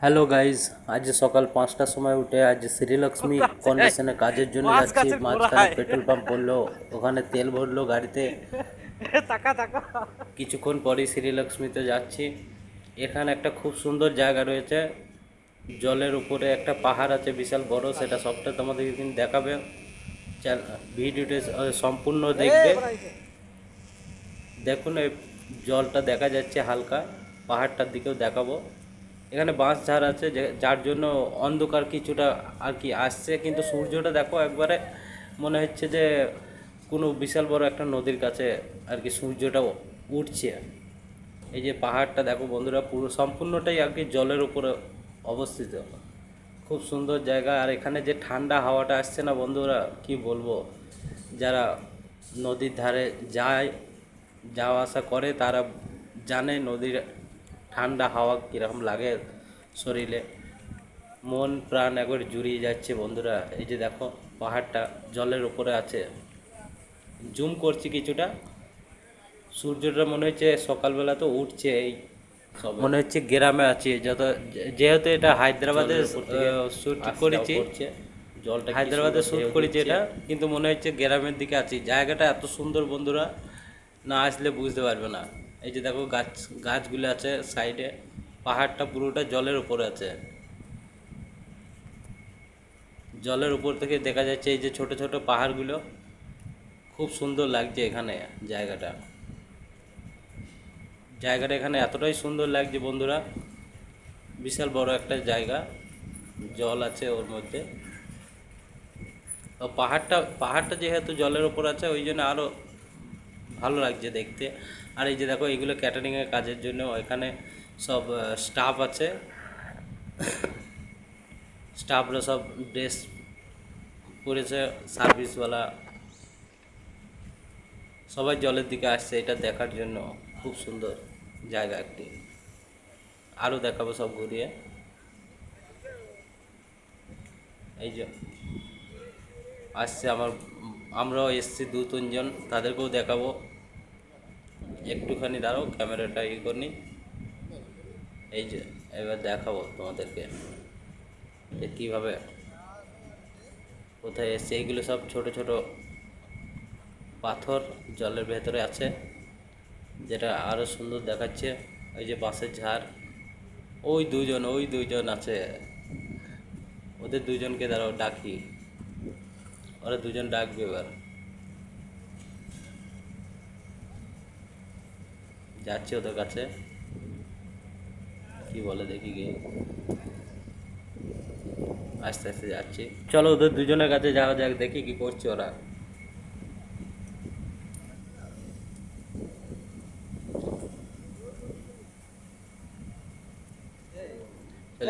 Hello guys, আজ সকাল 5টার সময় উঠে আজ শ্রীলক্ষ্মী কন্ডিশনে কাজের জন্য মাছ যাচ্ছি। গাছের মাঝখানে গোড়ায় পেট্রোল পাম্প বললো, ওখানে তেল ভরলো গাড়িতে। টাকা টাকা কিছুক্ষণ পরেই শ্রীলক্ষ্মীতে যাচ্ছি। এখানে একটা খুব সুন্দর জায়গা রয়েছে, জলের উপরে একটা পাহাড় আছে বিশাল বড়, সেটা সবটা তোমাদের একদিন দেখাবে। ভিডিওটি সম্পূর্ণ দেখবে। দেখুন এই জলটা দেখা যাচ্ছে হালকা, পাহাড়টার দিকেও দেখাবো। এখানে বাঁশ ঝাড় আছে যার জন্য অন্ধকার কিছুটা আর কি আসছে, কিন্তু সূর্যটা দেখো একবারে মনে হচ্ছে যে কোনো বিশাল বড় একটা নদীর কাছে আর কি সূর্যটা উঠছে। এই যে পাহাড়টা দেখো বন্ধুরা, পুরো সম্পূর্ণটাই আর কি জলের উপরে অবস্থিত। খুব সুন্দর জায়গা। আর এখানে যে ঠান্ডা হাওয়াটা আসছে না বন্ধুরা, কি বলবো, যারা নদীর ধারে যায়, যাওয়া আসা করে, তারা জানে নদীর ঠান্ডা হাওয়া কীরকম লাগে শরীরে। মন প্রাণ একবার জুড়িয়ে যাচ্ছে বন্ধুরা। এই যে দেখো পাহাড়টা জলের উপরে আছে, জুম করছি কিছুটা। সূর্যটা মনে হচ্ছে সকালবেলা তো উঠছে, এই মনে হচ্ছে গ্রামে আছি। যেহেতু এটা হায়দ্রাবাদে শ্যুট করেছি, জলটা হায়দ্রাবাদে শ্যুট করেছি এটা, কিন্তু মনে হচ্ছে গ্রামের দিকে আছি। জায়গাটা এত সুন্দর বন্ধুরা, না আসলে বুঝতে পারবে না। এই যে দেখো গাছগুলো আছে সাইডে, পাহাড়টা পুরোটা জলের উপরে আছে। জলের উপর থেকে দেখা যাচ্ছে এই যে ছোট ছোট পাহাড়গুলো, খুব সুন্দর লাগছে এখানে। জায়গাটা জায়গাটা এখানে এতটাই সুন্দর লাগছে বন্ধুরা, বিশাল বড় একটা জায়গা, জল আছে ওর মধ্যে। পাহাড়টা যেহেতু জলের ওপর আছে, ওই জন্য আরও ভালো লাগছে দেখতে। আর এই যে দেখো এইগুলো ক্যাটারিংয়ের কাজের জন্য এখানে সব স্টাফ আছে। স্টাফরা সব ড্রেস পরেছে, সার্ভিসওয়ালা সবাই জলের দিকে আসছে এটা দেখার জন্য। খুব সুন্দর জায়গা একটি, আরও দেখাবো সব ঘুরিয়ে। এই যে আসছে আমরাও এসছি 2-3 জন, তাদেরকেও দেখাবো। একটুখানি দাঁড়াও, ক্যামেরাটা ইয়ে করি। এই যে এবার দেখাবো তোমাদেরকে যে কীভাবে কোথায় এসছে। এইগুলো সব ছোট ছোট পাথর জলের ভেতরে আছে, যেটা আরও সুন্দর দেখাচ্ছে। ওই যে বাঁশের ঝাড়, ওই দুজন আছে, ওদের দুজনকে দাঁড়াও ডাকি, ওরা দুজন ডাকবে এবার। যাচ্ছি ওদের কাছে, কি বলে দেখি গিয়ে। আস্তে আস্তে যাচ্ছি, চলো ওদের দুজনের কাছে যাওয়া যাক, দেখি কি করছে ওরা।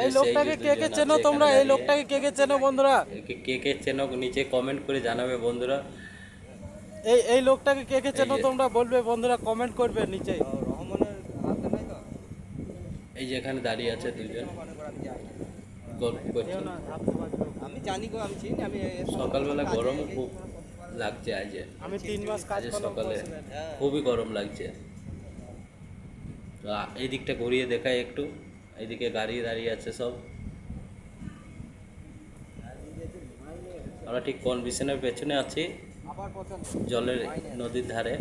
এই লোকটাকে কে কে চেনো তোমরা? এই লোকটাকে কে কে চেনো বন্ধুরা? কে কে চেনো নিচে কমেন্ট করে জানাবে বন্ধুরা। এই লোকটাকে কে কে এই চেনো যে তোমরা বলবে বন্ধুরা, কমেন্ট করবে নিচে। এই যে এখানে দাঁড়িয়ে আছে দুজন, গল্প করছে। আমি জানি গো, আমি চিনি, আমি সকালবেলা গরমও খুব লাগছে আজ। আমি 3 মাস কাজ আজ করলাম সকালে কলসিতে। খুবই গরম লাগছে। তো এই দিকটা ঘুরিয়ে দেখাই একটু। এইদিকে গাড়ি দাঁড়িয়ে আছে সব। আমরা ঠিক কনভিশনের পেছনে আছি, জলের নদীর ধারে।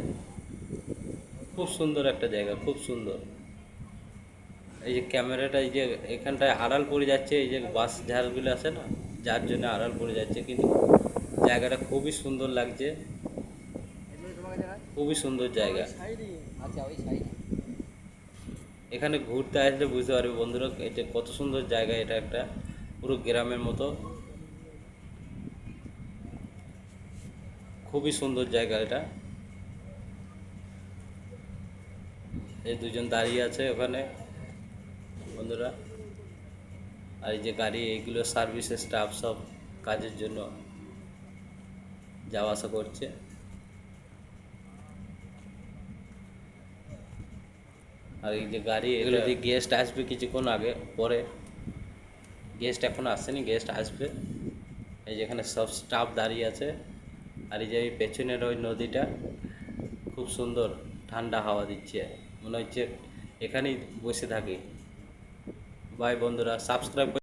খুব সুন্দর একটা জায়গা, খুব সুন্দর। এই যে ক্যামেরাটা, এই যে এখানটায় আড়াল পড়ে যাচ্ছে, এই যে বাস ঝাড়গুলো আছে না, যার জন্য আড়াল পড়ে যাচ্ছে, কিন্তু জায়গাটা খুবই সুন্দর লাগছে, খুবই সুন্দর জায়গা। এখানে ঘুরতে আসলে বুঝতে পারবে বন্ধুরা এটা কত সুন্দর জায়গা। এটা একটা পুরো গ্রামের মতো, খুবই সুন্দর জায়গা এটা। এই দুজন দাঁড়িয়ে আছে ওখানে বন্ধুরা। আর এই যে গাড়ি, এইগুলো সার্ভিসের স্টাফ, সব কাজের জন্য যাওয়া আসা করছে। আর এই যে গাড়ি, এগুলো দিয়ে গেস্ট আসবে কিছুক্ষণ আগে পরে। গেস্ট এখন আসেনি, গেস্ট আসবে। এই যেখানে সব স্টাফ দাঁড়িয়ে আছে। আর এই যে এই পেছনের ওই নদীটা খুব সুন্দর, ঠান্ডা হাওয়া দিচ্ছে, মনে হচ্ছে এখানেই বসে থাকি, বাই বন্ধুরা, সাবস্ক্রাইব